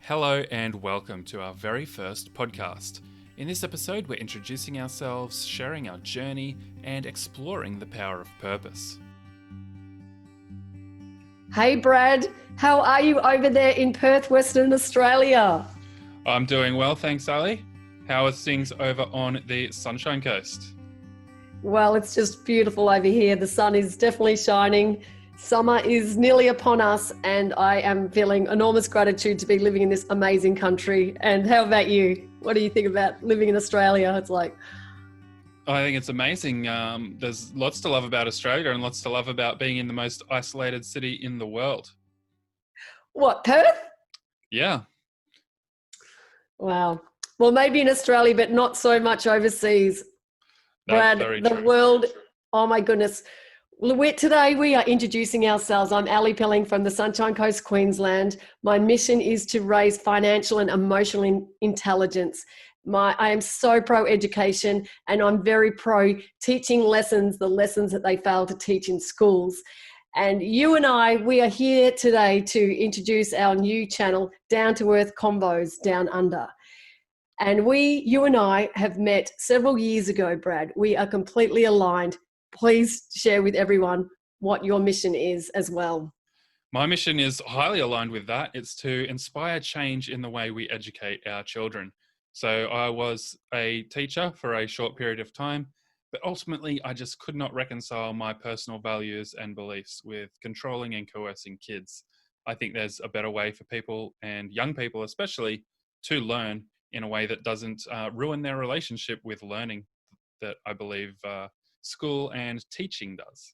Hello and welcome to our very first podcast. In this episode, we're introducing ourselves, sharing our journey, and exploring the power of purpose. Hey Brad, how are you over there in Perth, Western Australia? I'm doing well, thanks, Ali. How are things over on the Sunshine Coast? Well, it's just beautiful over here. The sun is definitely shining. Summer is nearly upon us, and I am feeling enormous gratitude to be living in this amazing country. And how about you? What do you think about living in Australia? It's like, I think it's amazing. There's lots to love about Australia and lots to love about being in the most isolated city in the world. what, Perth? Yeah. Wow. Well, maybe in Australia, but not so much overseas. That's Brad, very the true. world, oh my goodness. Today we are introducing ourselves. I'm Ali Pelling from the Sunshine Coast, Queensland. My mission is to raise financial and emotional intelligence. I am so pro education, and I'm very pro teaching the lessons that they fail to teach in schools. And you and I, we are here today to introduce our new channel, Down to Earth Convos, Down Under. And you and I have met several years ago, Brad. We are completely aligned. Please share with everyone what your mission is as well. My mission is highly aligned with that. It's to inspire change in the way we educate our children. So I was a teacher for a short period of time, but ultimately I just could not reconcile my personal values and beliefs with controlling and coercing kids. I think there's a better way for people, and young people especially, to learn in a way that doesn't ruin their relationship with learning that I believe school and teaching does.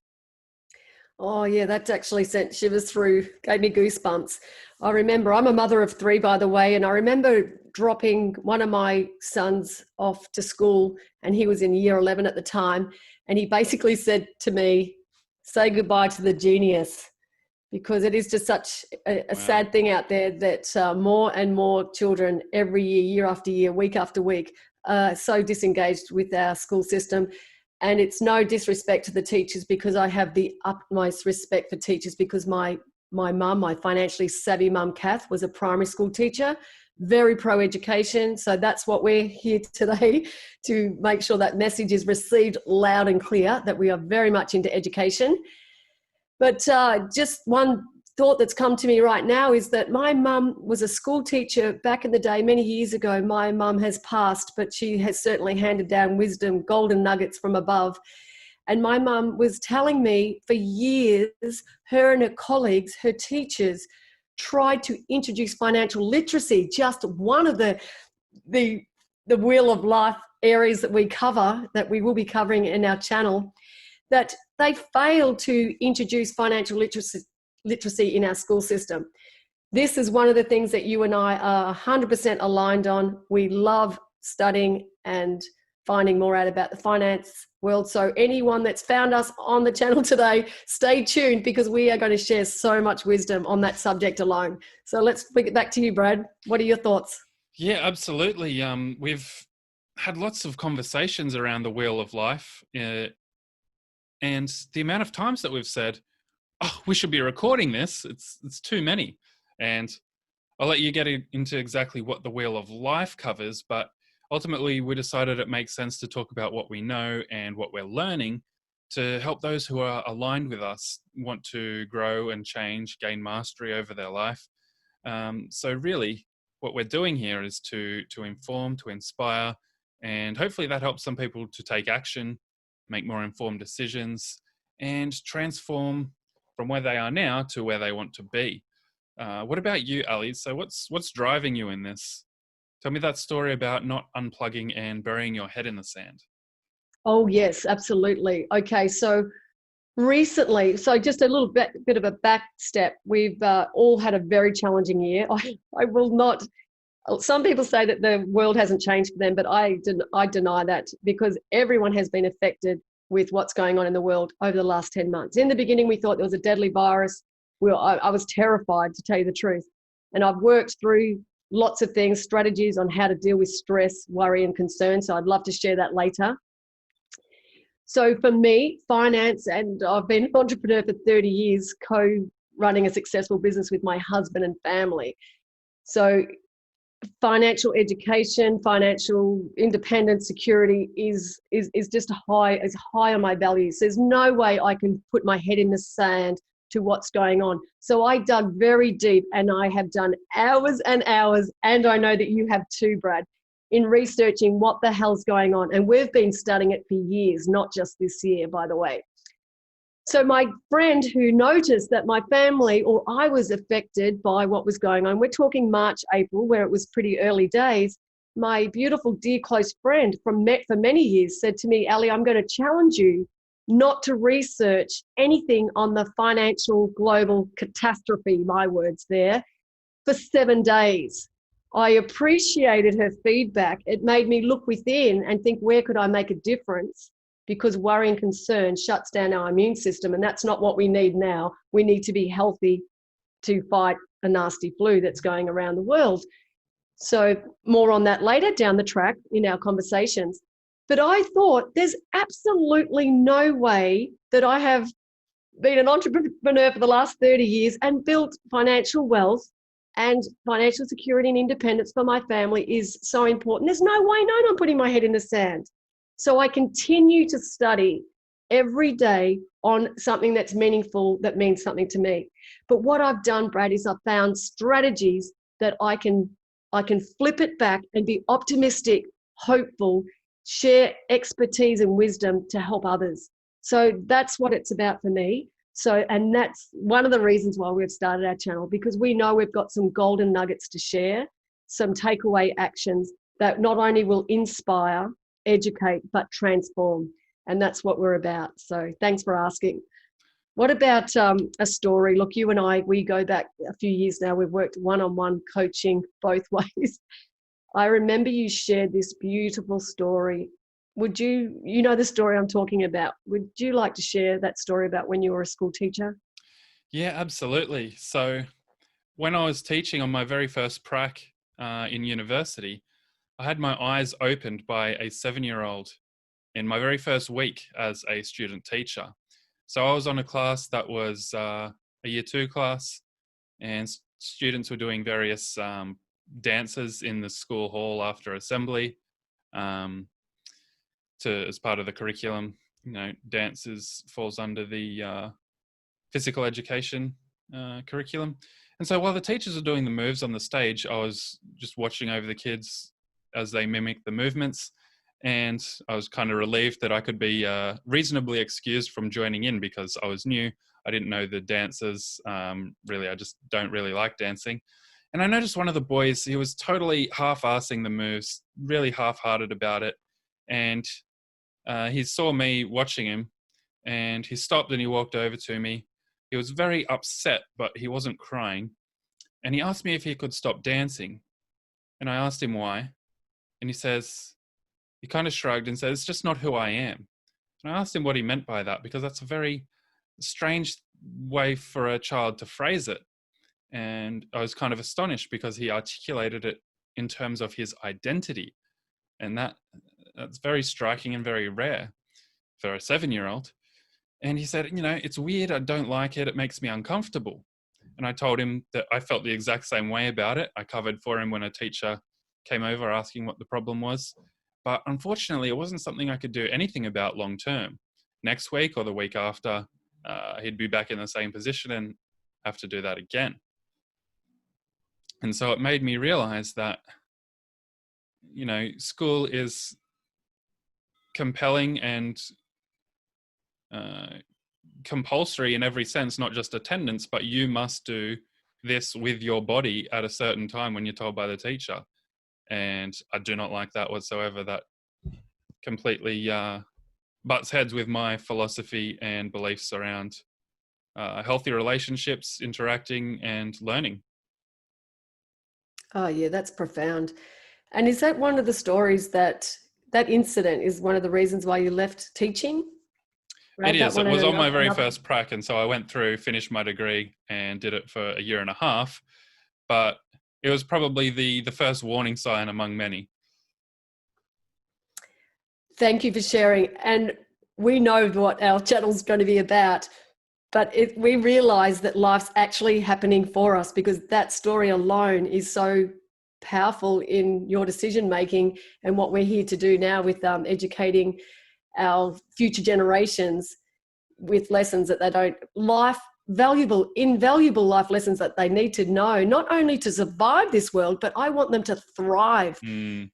Oh yeah, that's actually sent shivers through, gave me goosebumps. I remember, I'm a mother of three, by the way, and I remember dropping one of my sons off to school, and he was in year 11 at the time, and he basically said to me, say goodbye to the genius, because it is just such a Wow. sad thing out there that more and more children every year, year after year, week after week, so disengaged with our school system. And it's no disrespect to the teachers, because I have the utmost respect for teachers, because my mum, my financially savvy mum, Kath, was a primary school teacher, very pro-education. So that's what we're here today, to make sure that message is received loud and clear, that we are very much into education. But just one thought that's come to me right now is that my mum was a school teacher back in the day, many years ago. My mum has passed, but she has certainly handed down wisdom, golden nuggets from above. And my mum was telling me for years, her and her colleagues, her teachers, tried to introduce financial literacy, just one of the wheel of life areas that we cover, that we will be covering in our channel, that they failed to introduce financial literacy in our school system. This is one of the things that you and I are 100% aligned on. We love studying and finding more out about the finance world. So anyone that's found us on the channel today, stay tuned, because we are going to share so much wisdom on that subject alone. So let's bring it back to you, Brad. What are your thoughts? Yeah, absolutely. We've had lots of conversations around the wheel of life, and the amount of times that we've said, oh, we should be recording this, it's too many. And I'll let you get into exactly what the wheel of life covers, but ultimately we decided it makes sense to talk about what we know and what we're learning to help those who are aligned with us want to grow and change, gain mastery over their life. So really what we're doing here is to inform, to inspire, and hopefully that helps some people to take action, make more informed decisions, and transform from where they are now to where they want to be. What about you, Ali? So what's driving you in this? Tell me that story about not unplugging and burying your head in the sand. Oh, yes, absolutely. Okay, so recently, so just a little bit of a back step. We've all had a very challenging year. I will not, some people say that the world hasn't changed for them, but I deny that, because everyone has been affected with what's going on in the world over the last 10 months. In the beginning, we thought there was a deadly virus. I was terrified, to tell you the truth. And I've worked through lots of things, strategies on how to deal with stress, worry, and concern. So I'd love to share that later. So for me, finance, and I've been an entrepreneur for 30 years, co-running a successful business with my husband and family. So financial education, financial independence, security is just high on my values. There's no way I can put my head in the sand to what's going on. So I dug very deep, and I have done hours and hours, and I know that you have too, Brad, in researching what the hell's going on. And we've been studying it for years, not just this year, by the way. So my friend who noticed that my family, or I, was affected by what was going on, we're talking March, April, where it was pretty early days, my beautiful, dear, close friend for many years said to me, Ali, I'm going to challenge you not to research anything on the financial global catastrophe, my words there, for 7 days. I appreciated her feedback. It made me look within and think, where could I make a difference? Because worry and concern shuts down our immune system, and that's not what we need now. We need to be healthy to fight a nasty flu that's going around the world. So more on that later down the track in our conversations. But I thought there's absolutely no way that I have been an entrepreneur for the last 30 years and built financial wealth and financial security and independence for my family is so important. There's no way, no, I'm putting my head in the sand. So I continue to study every day on something that's meaningful, that means something to me. But what I've done, Brad, is I've found strategies that I can flip it back and be optimistic, hopeful, share expertise and wisdom to help others. So that's what it's about for me. So, and that's one of the reasons why we've started our channel, because we know we've got some golden nuggets to share, some takeaway actions that not only will inspire, educate, but transform. And that's what we're about. So thanks for asking. What about a story? Look, you and I, we go back a few years now. We've worked one-on-one coaching both ways. I remember you shared this beautiful story. Would you know the story I'm talking about? Would you like to share that story about when you were a school teacher? Yeah, absolutely. So when I was teaching on my very first prac in university, I had my eyes opened by a 7-year-old in my very first week as a student teacher. So I was on a class that was a year 2 class, and students were doing various dances in the school hall after assembly as part of the curriculum. You know, dances falls under the physical education curriculum. And so while the teachers were doing the moves on the stage, I was just watching over the kids as they mimicked the movements. And I was kind of relieved that I could be reasonably excused from joining in because I was new. I didn't know the dances. Really, I just don't really like dancing. And I noticed one of the boys, he was totally half-assing the moves, really half-hearted about it. And he saw me watching him, and he stopped and he walked over to me. He was very upset, but he wasn't crying. And he asked me if he could stop dancing. And I asked him why. And he kind of shrugged and said, it's just not who I am. And I asked him what he meant by that, because that's a very strange way for a child to phrase it. And I was kind of astonished because he articulated it in terms of his identity. And that's very striking and very rare for a 7-year-old. And he said, it's weird. I don't like it. It makes me uncomfortable. And I told him that I felt the exact same way about it. I covered for him when a teacher came over asking what the problem was. But unfortunately, it wasn't something I could do anything about long term. Next week or the week after, he'd be back in the same position and have to do that again. And so it made me realize that, school is compelling and compulsory in every sense, not just attendance, but you must do this with your body at a certain time when you're told by the teacher. And I do not like that whatsoever. That completely butts heads with my philosophy and beliefs around healthy relationships, interacting and learning. Oh yeah, that's profound. And is that one of the stories that incident is one of the reasons why you left teaching? Right? It is. It was on my very first prac, and so I went through, finished my degree and did it for a year and a half. But it was probably the first warning sign among many. Thank you for sharing. And we know what our channel's going to be about. But we realize that life's actually happening for us, because that story alone is so powerful in your decision making, and what we're here to do now with educating our future generations with lessons that they don't, invaluable life lessons that they need to know, not only to survive this world, but I want them to thrive.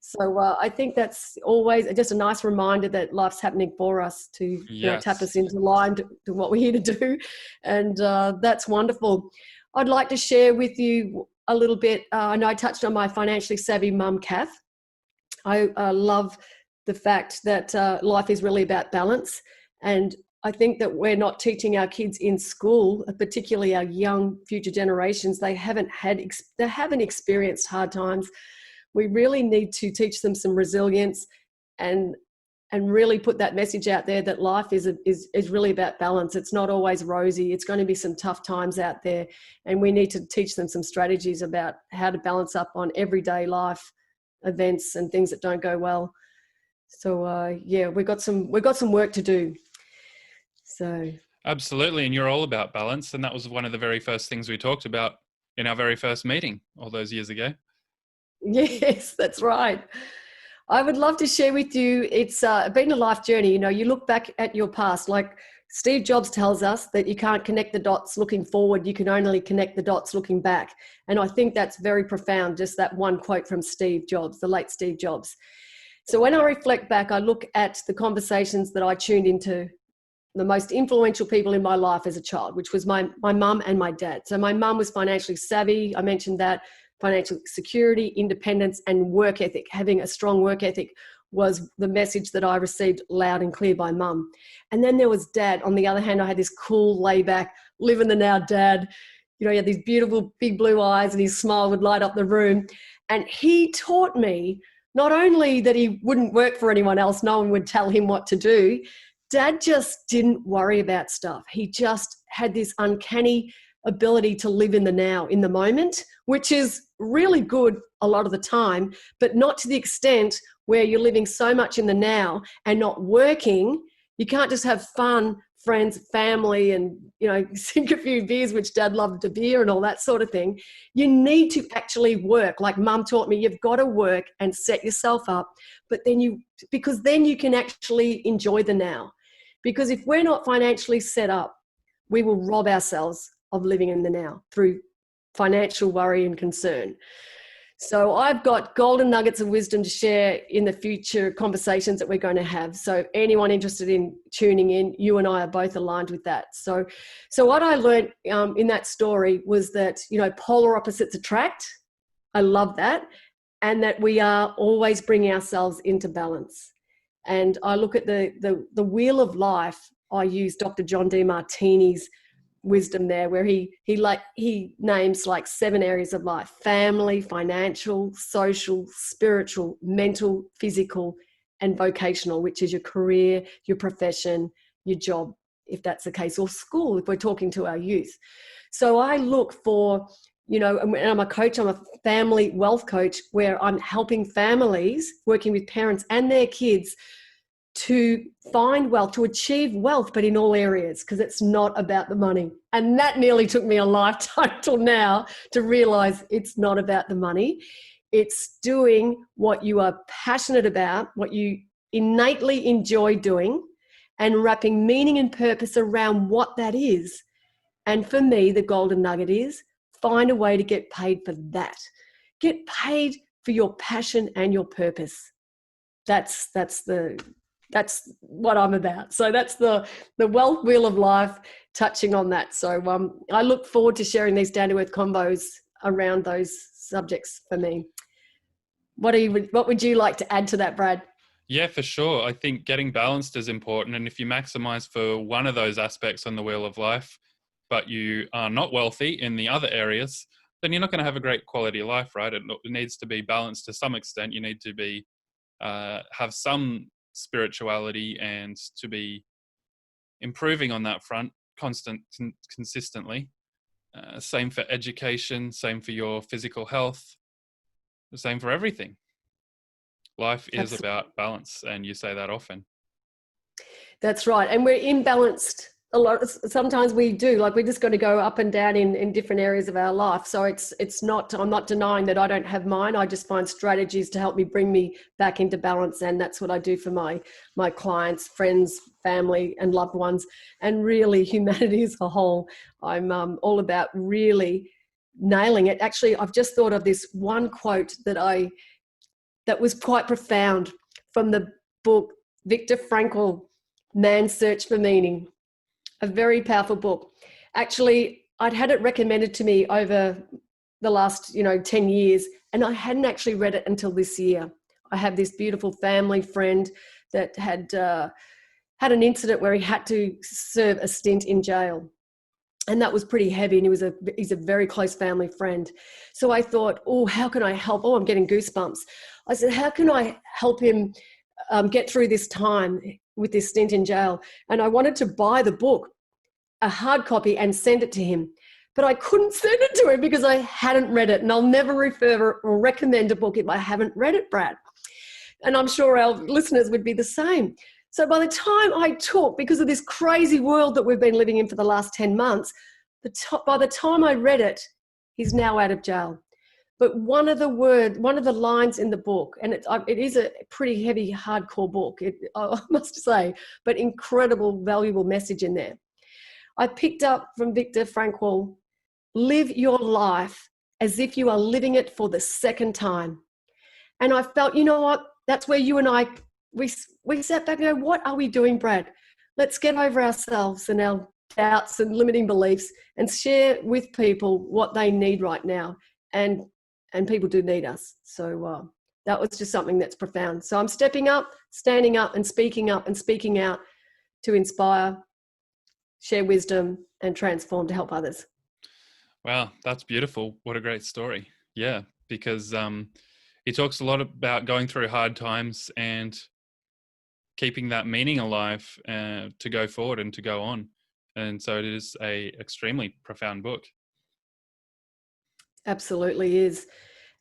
So I think that's always just a nice reminder that life's happening for us to tap us into line to what we're here to do. And that's wonderful. I'd like to share with you a little bit. I know I touched on my financially savvy mum, Kath. I love the fact that life is really about balance. And I think that we're not teaching our kids in school, particularly our young future generations. They haven't experienced hard times. We really need to teach them some resilience, and really put that message out there that life is really about balance. It's not always rosy. It's going to be some tough times out there, and we need to teach them some strategies about how to balance up on everyday life events and things that don't go well. So we've got some work to do. So absolutely. And you're all about balance. And that was one of the very first things we talked about in our very first meeting all those years ago. Yes, that's right. I would love to share with you, it's been a life journey. You look back at your past, like Steve Jobs tells us that you can't connect the dots looking forward, you can only connect the dots looking back. And I think that's very profound, just that one quote from Steve Jobs, the late Steve Jobs. So when I reflect back, I look at the conversations that I tuned into, the most influential people in my life as a child, which was my mum and my dad. So my mum was financially savvy. I mentioned that. Financial security, independence, and work ethic. Having a strong work ethic was the message that I received loud and clear by mum. And then there was dad. On the other hand, I had this cool, laid-back, live in the now dad. He had these beautiful big blue eyes, and his smile would light up the room. And he taught me not only that he wouldn't work for anyone else, no one would tell him what to do. Dad just didn't worry about stuff. He just had this uncanny ability to live in the now, in the moment, which is really good a lot of the time, but not to the extent where you're living so much in the now and not working. You can't just have fun, friends, family, and, sink a few beers, which Dad loved to beer and all that sort of thing. You need to actually work. Like Mum taught me, you've got to work and set yourself up, because then you can actually enjoy the now. Because if we're not financially set up, we will rob ourselves of living in the now through financial worry and concern. So I've got golden nuggets of wisdom to share in the future conversations that we're going to have. So anyone interested in tuning in, you and I are both aligned with that. So what I learned in that story was that, polar opposites attract. I love that. And that we are always bringing ourselves into balance. And I look at the wheel of life. I use Dr. John Demartini's wisdom there, where he names like 7 areas of life: family, financial, social, spiritual, mental, physical, and vocational, which is your career, your profession, your job, if that's the case, or school, if we're talking to our youth. So I look for, and I'm a coach, I'm a family wealth coach, where I'm helping families, working with parents and their kids to find wealth, to achieve wealth, but in all areas, because it's not about the money. And that nearly took me a lifetime till now to realize it's not about the money. It's doing what you are passionate about, what you innately enjoy doing, and wrapping meaning and purpose around what that is. And for me, the golden nugget is find a way to get paid for that. Get paid for your passion and your purpose. That's what I'm about. So that's the wealth wheel of life, touching on that. So I look forward to sharing these down to earth combos around those subjects for me. What would you like to add to that, Brad? Yeah, for sure. I think getting balanced is important. And if you maximize for one of those aspects on the wheel of life, but you are not wealthy in the other areas, then you're not going to have a great quality of life, right? It needs to be balanced to some extent. You need to be have some spirituality and to be improving on that front consistently. Same for education, same for your physical health, the same for everything. Life is about balance, and you say that often. That's right. And we're imbalanced a lot, sometimes we do, like, we just got to go up and down in different areas of our life. So it's not, I'm not denying that I don't have mine. I just find strategies to help me bring me back into balance, and that's what I do for my clients, friends, family and loved ones, and really humanity as a whole. I'm all about really nailing it. Actually, I've just thought of this one quote that was quite profound, from the book Viktor Frankl, Man's Search for Meaning. A very powerful book. Actually, I'd had it recommended to me over the last 10 years, and I hadn't actually read it until this year. I have this beautiful family friend that had an incident where he had to serve a stint in jail, and that was pretty heavy, and he's a very close family friend. So I thought, oh, how can I help? Oh, I'm getting goosebumps. I said, how can I help him get through this time with this stint in jail? And I wanted to buy the book, a hard copy, and send it to him. But I couldn't send it to him because I hadn't read it. And I'll never refer or recommend a book if I haven't read it, Brad. And I'm sure our listeners would be the same. So by the time I took, because of this crazy world that we've been living in for the last 10 months, by the time I read it, he's now out of jail. But one of the lines in the book, and it is a pretty heavy, hardcore book, I must say, but incredible, valuable message in there. I picked up from Viktor Frankl, live your life as if you are living it for the second time. And I felt, you know what, that's where you and I, we sat back and go, what are we doing, Brad? Let's get over ourselves and our doubts and limiting beliefs and share with people what they need right now. And people do need us. So that was just something that's profound. So I'm stepping up, standing up and speaking out to inspire, share wisdom and transform to help others. Wow, that's beautiful. What a great story. Yeah, because he talks a lot about going through hard times and keeping that meaning alive to go forward and to go on. And so it is a extremely profound book. Absolutely is.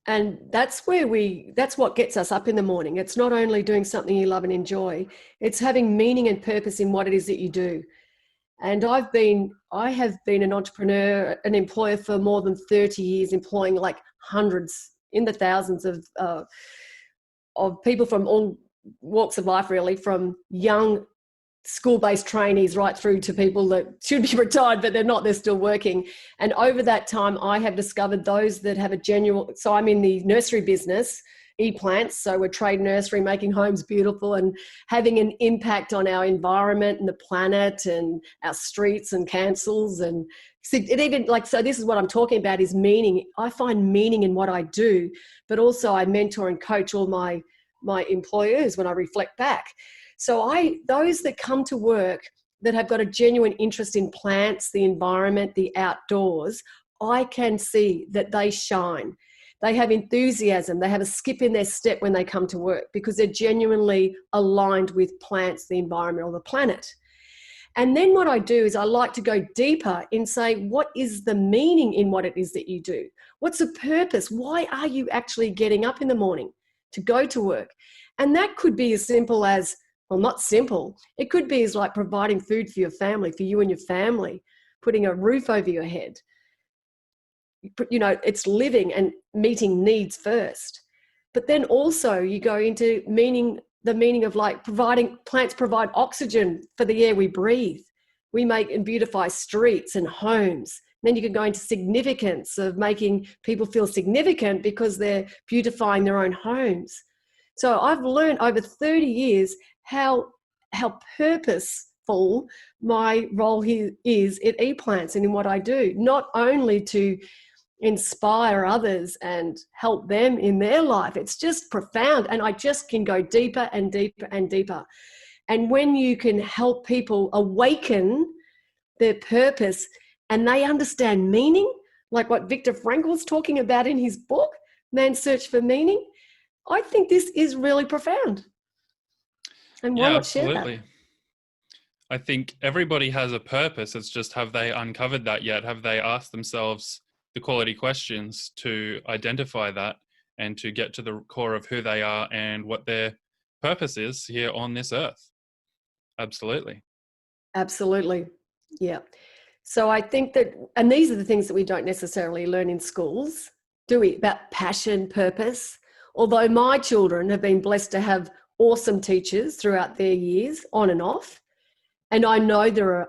And that's what gets us up in the morning. It's not only doing something you love and enjoy, it's having meaning and purpose in what it is that you do. And I have been an entrepreneur, an employer for more than 30 years, employing like hundreds, in the thousands of people from all walks of life, really, from young school-based trainees right through to people that should be retired, but they're not, they're still working. And over that time, I have discovered those that have a genuine, so I'm in the nursery business, e-plants, so we're trade nursery, making homes beautiful and having an impact on our environment and the planet and our streets and councils. And it even, like, so this is what I'm talking about, is meaning. I find meaning in what I do, but also I mentor and coach all my employers when I reflect back. So those that come to work that have got a genuine interest in plants, the environment, the outdoors, I can see that they shine. They have enthusiasm. They have a skip in their step when they come to work because they're genuinely aligned with plants, the environment, or the planet. And then what I do is I like to go deeper and say, what is the meaning in what it is that you do? What's the purpose? Why are you actually getting up in the morning to go to work? And that could be as simple as, well, not simple. It could be as like providing food for your family, for you and your family, putting a roof over your head. You know, it's living and meeting needs first. But then also you go into the meaning of like plants provide oxygen for the air we breathe. We make and beautify streets and homes. And then you can go into significance of making people feel significant because they're beautifying their own homes. So I've learned over 30 years how purposeful my role here is at ePlants and in what I do, not only to inspire others and help them in their life. It's just profound, and I just can go deeper and deeper and deeper. And when you can help people awaken their purpose and they understand meaning, like what Viktor Frankl's talking about in his book, Man's Search for Meaning, I think this is really profound. And why not share that? Absolutely. I think everybody has a purpose. It's just, have they uncovered that yet? Have they asked themselves the quality questions to identify that and to get to the core of who they are and what their purpose is here on this earth? Absolutely. Absolutely. Yeah. So I think that, and these are the things that we don't necessarily learn in schools, do we? About passion, purpose. Although my children have been blessed to have awesome teachers throughout their years, on and off. And I know there are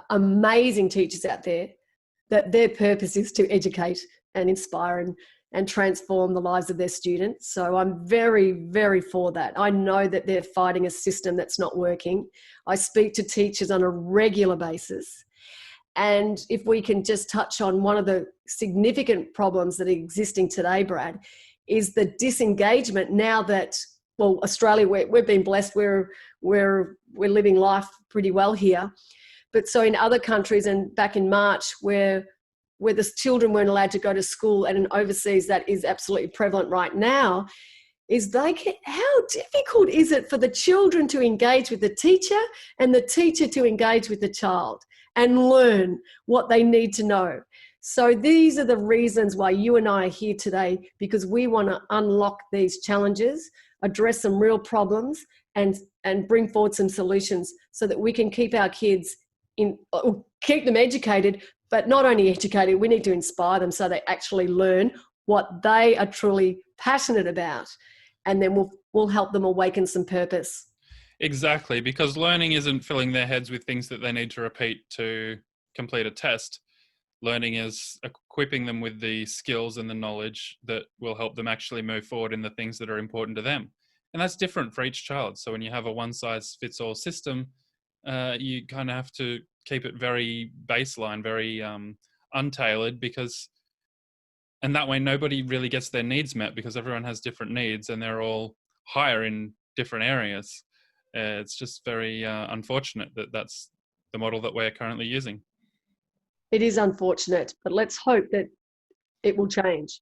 amazing teachers out there that their purpose is to educate and inspire and transform the lives of their students. So I'm very, very for that. I know that they're fighting a system that's not working. I speak to teachers on a regular basis. And if we can just touch on one of the significant problems that are existing today, Brad, is the disengagement now that, well, Australia, we've been blessed, we're living life pretty well here. But so in other countries, and back in March, where the children weren't allowed to go to school, and in overseas that is absolutely prevalent right now, is how difficult is it for the children to engage with the teacher and the teacher to engage with the child and learn what they need to know. So these are the reasons why you and I are here today, because we want to unlock these challenges, address some real problems, and bring forward some solutions so that we can keep our kids keep them educated, but not only educated, we need to inspire them so they actually learn what they are truly passionate about, and then we'll help them awaken some purpose. Exactly, because learning isn't filling their heads with things that they need to repeat to complete a test. Learning is equipping them with the skills and the knowledge that will help them actually move forward in the things that are important to them. And that's different for each child. So when you have a one-size-fits-all system, you kind of have to keep it very baseline, very untailored, and that way nobody really gets their needs met, because everyone has different needs and they're all higher in different areas. It's just very unfortunate that that's the model that we're currently using. It is unfortunate, but let's hope that it will change.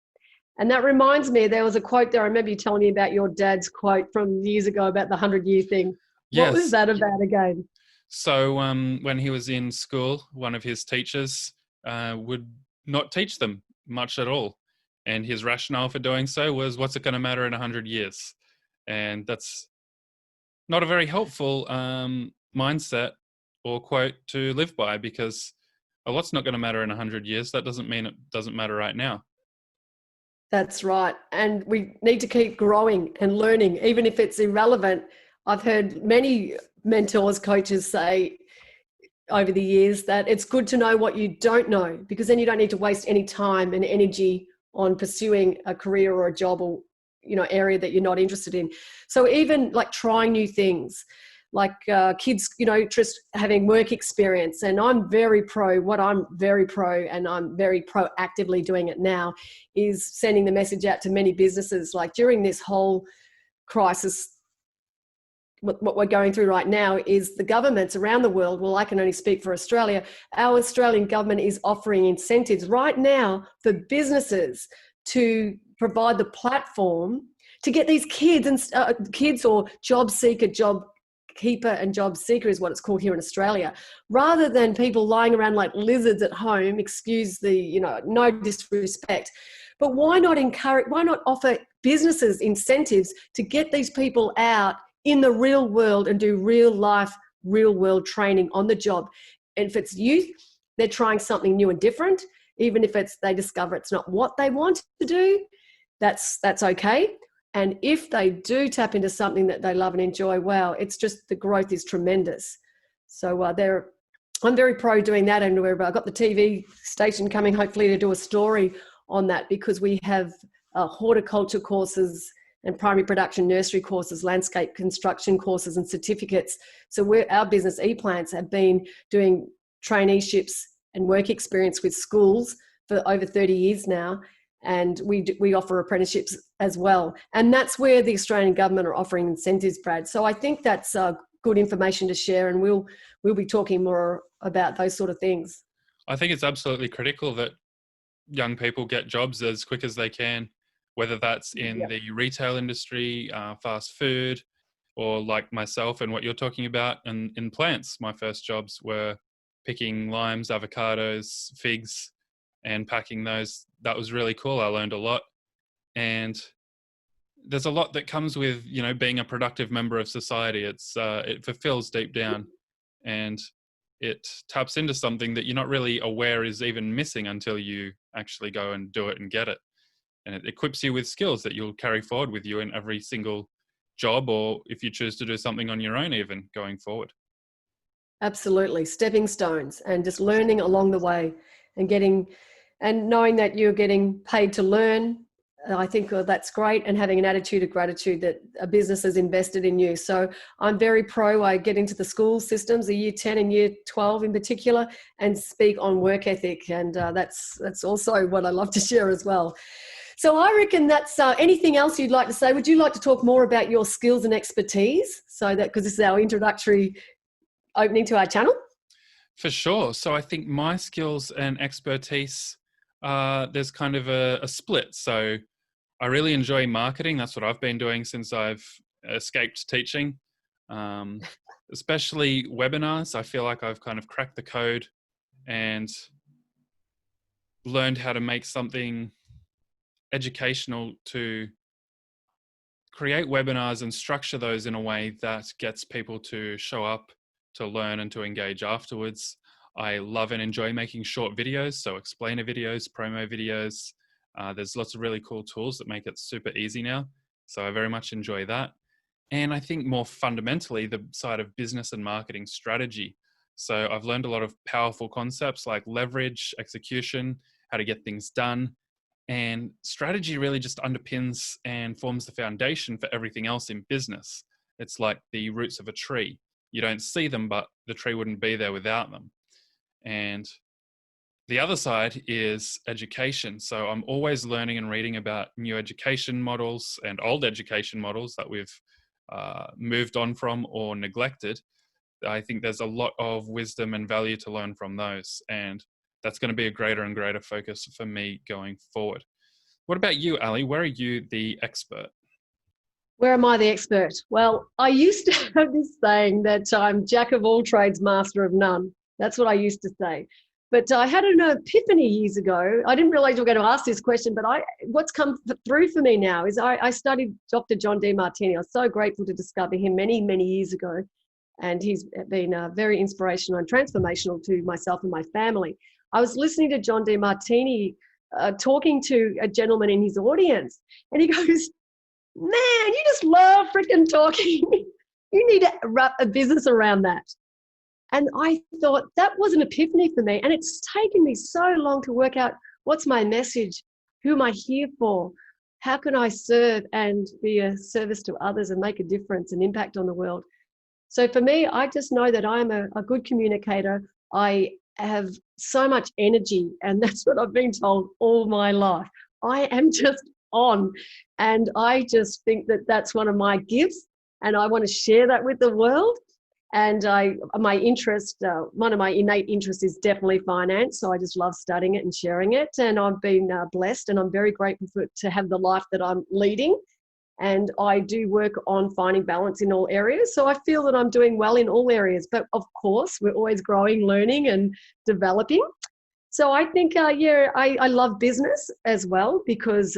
And that reminds me, there was a quote there. I remember you telling me about your dad's quote from years ago about the 100-year thing. What was that about again? So when he was in school, one of his teachers would not teach them much at all. And his rationale for doing so was, what's it going to matter in 100 years? And that's not a very helpful mindset or quote to live by, because a lot's not going to matter in 100 years. That doesn't mean it doesn't matter right now. That's right. And we need to keep growing and learning, even if it's irrelevant. I've heard many mentors, coaches say over the years that it's good to know what you don't know, because then you don't need to waste any time and energy on pursuing a career or a job or area that you're not interested in. So even like trying new things, like kids, just having work experience. And I'm very pro, and I'm very proactively doing it now, is sending the message out to many businesses. Like during this whole crisis, what we're going through right now is the governments around the world, well, I can only speak for Australia, our Australian government is offering incentives right now for businesses to provide the platform to get these kids and kids, or job keeper and job seeker is what it's called here in Australia, rather than people lying around like lizards at home, excuse the, no disrespect. But why not offer businesses incentives to get these people out in the real world and do real life, real world training on the job? And if it's youth, they're trying something new and different, even if they discover it's not what they want to do, that's okay. And if they do tap into something that they love and enjoy, wow, it's just, the growth is tremendous. So I'm very pro doing that. And I've got the TV station coming hopefully to do a story on that, because we have horticulture courses and primary production nursery courses, landscape construction courses and certificates. So our business ePlants have been doing traineeships and work experience with schools for over 30 years now. And we offer apprenticeships as well. And that's where the Australian government are offering incentives, Brad. So I think that's good information to share, and we'll be talking more about those sort of things. I think it's absolutely critical that young people get jobs as quick as they can, whether that's in the retail industry, fast food, or like myself and what you're talking about. And in plants, my first jobs were picking limes, avocados, figs, and packing those. That was really cool. I learned a lot. And there's a lot that comes with, being a productive member of society. It fulfills deep down. And it taps into something that you're not really aware is even missing until you actually go and do it and get it. And it equips you with skills that you'll carry forward with you in every single job, or if you choose to do something on your own, even going forward. Absolutely. Stepping stones and just learning along the way and knowing that you're getting paid to learn. I think that's great, and having an attitude of gratitude that a business has invested in you. So I'm very pro. I get into the school systems, the year 10 and year 12 in particular, and speak on work ethic. And that's also what I love to share as well. So I reckon that's anything else you'd like to say? Would you like to talk more about your skills and expertise? So that, because this is our introductory opening to our channel. For sure. So I think my skills and expertise, there's kind of a split. So I really enjoy marketing. That's what I've been doing since I've escaped teaching, especially webinars. I feel like I've kind of cracked the code and learned how to make something educational, to create webinars and structure those in a way that gets people to show up, to learn, and to engage afterwards. I love and enjoy making short videos, so explainer videos, promo videos. There's lots of really cool tools that make it super easy now. So I very much enjoy that. And I think more fundamentally, the side of business and marketing strategy. So I've learned a lot of powerful concepts like leverage, execution, how to get things done. And strategy really just underpins and forms the foundation for everything else in business. It's like the roots of a tree. You don't see them, but the tree wouldn't be there without them. And the other side is education. So I'm always learning and reading about new education models and old education models that we've moved on from or neglected. I think there's a lot of wisdom and value to learn from those. And that's going to be a greater and greater focus for me going forward. What about you, Ali? Where are you the expert? Where am I the expert? Well, I used to have this saying that I'm jack of all trades, master of none. That's what I used to say. But I had an epiphany years ago. I didn't realize you were going to ask this question, but what's come through for me now is I studied Dr. John Demartini. I was so grateful to discover him many, many years ago. And he's been very inspirational and transformational to myself and my family. I was listening to John Demartini talking to a gentleman in his audience, and he goes, "Man, you just love freaking talking. You need to wrap a business around that." And I thought that was an epiphany for me. And it's taken me so long to work out what's my message, who am I here for, how can I serve and be a service to others and make a difference and impact on the world. So for me, I just know that I'm a good communicator. I have so much energy, and that's what I've been told all my life. I am just on, and I just think that that's one of my gifts, and I want to share that with the world. And my interest, one of my innate interests is definitely finance. So I just love studying it and sharing it. And I've been blessed, and I'm very grateful to have the life that I'm leading. And I do work on finding balance in all areas. So I feel that I'm doing well in all areas. But of course, we're always growing, learning, and developing. So I think, I love business as well, because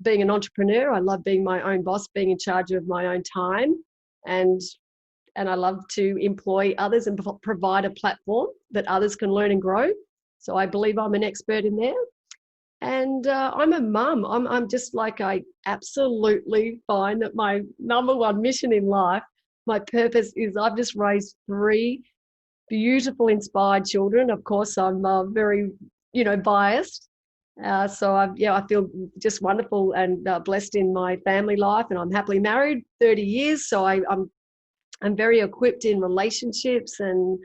being an entrepreneur, I love being my own boss, being in charge of my own time. And I love to employ others and provide a platform that others can learn and grow. So I believe I'm an expert in there. And I'm a mum. I'm just like, I absolutely find that my number one mission in life, my purpose is I've just raised 3 beautiful, inspired children. Of course, I'm very, biased. So I feel just wonderful and blessed in my family life, and I'm happily married 30 years. So I'm very equipped in relationships and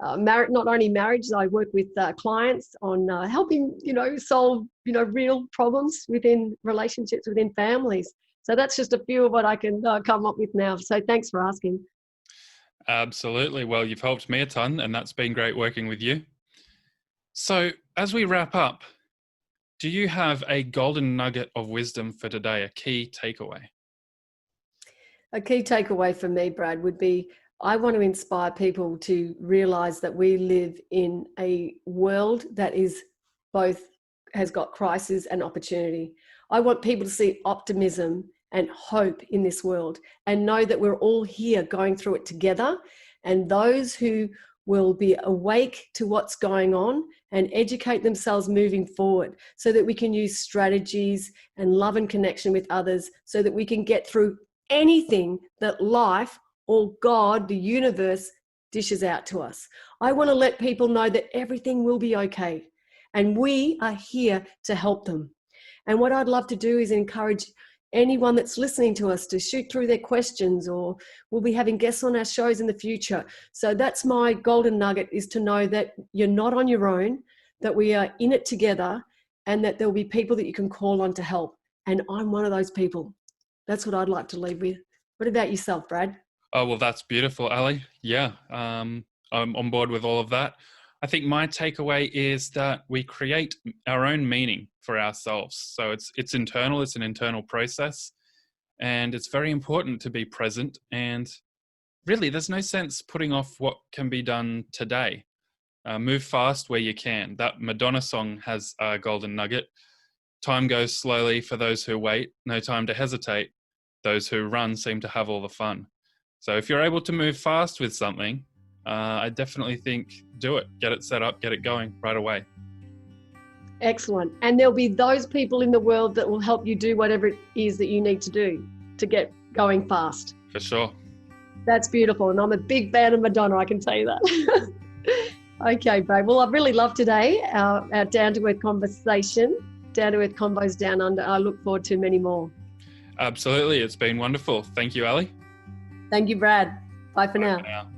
not only marriage. I work with clients on helping, solve, real problems within relationships, within families. So that's just a few of what I can come up with now. So thanks for asking. Absolutely. Well, you've helped me a ton, and that's been great working with you. So as we wrap up, do you have a golden nugget of wisdom for today, a key takeaway? A key takeaway for me, Brad, would be I want to inspire people to realize that we live in a world that is has got crisis and opportunity. I want people to see optimism and hope in this world and know that we're all here going through it together. And those who will be awake to what's going on and educate themselves moving forward, so that we can use strategies and love and connection with others, so that we can get through anything that life or God, the universe, dishes out to us. I want to let people know that everything will be okay, and we are here to help them. And what I'd love to do is encourage anyone that's listening to us to shoot through their questions, or we'll be having guests on our shows in the future. So that's my golden nugget, is to know that you're not on your own, that we are in it together, and that there'll be people that you can call on to help. And I'm one of those people. That's what I'd like to leave with. What about yourself, Brad? Oh, well, that's beautiful, Ali. Yeah, I'm on board with all of that. I think my takeaway is that we create our own meaning for ourselves. So it's internal, it's an internal process, and it's very important to be present. And really, there's no sense putting off what can be done today. Move fast where you can. That Madonna song has a golden nugget. Time goes slowly for those who wait, no time to hesitate. Those who run seem to have all the fun. So if you're able to move fast with something, I definitely think do it. Get it set up, get it going right away. Excellent. And there'll be those people in the world that will help you do whatever it is that you need to do to get going fast. For sure. That's beautiful. And I'm a big fan of Madonna, I can tell you that. Okay, Brad. Well, I've really loved today, our down-to-earth conversation, down-to-earth Convos Down Under. I look forward to many more. Absolutely. It's been wonderful. Thank you, Ali. Thank you, Brad. Bye for now. For now.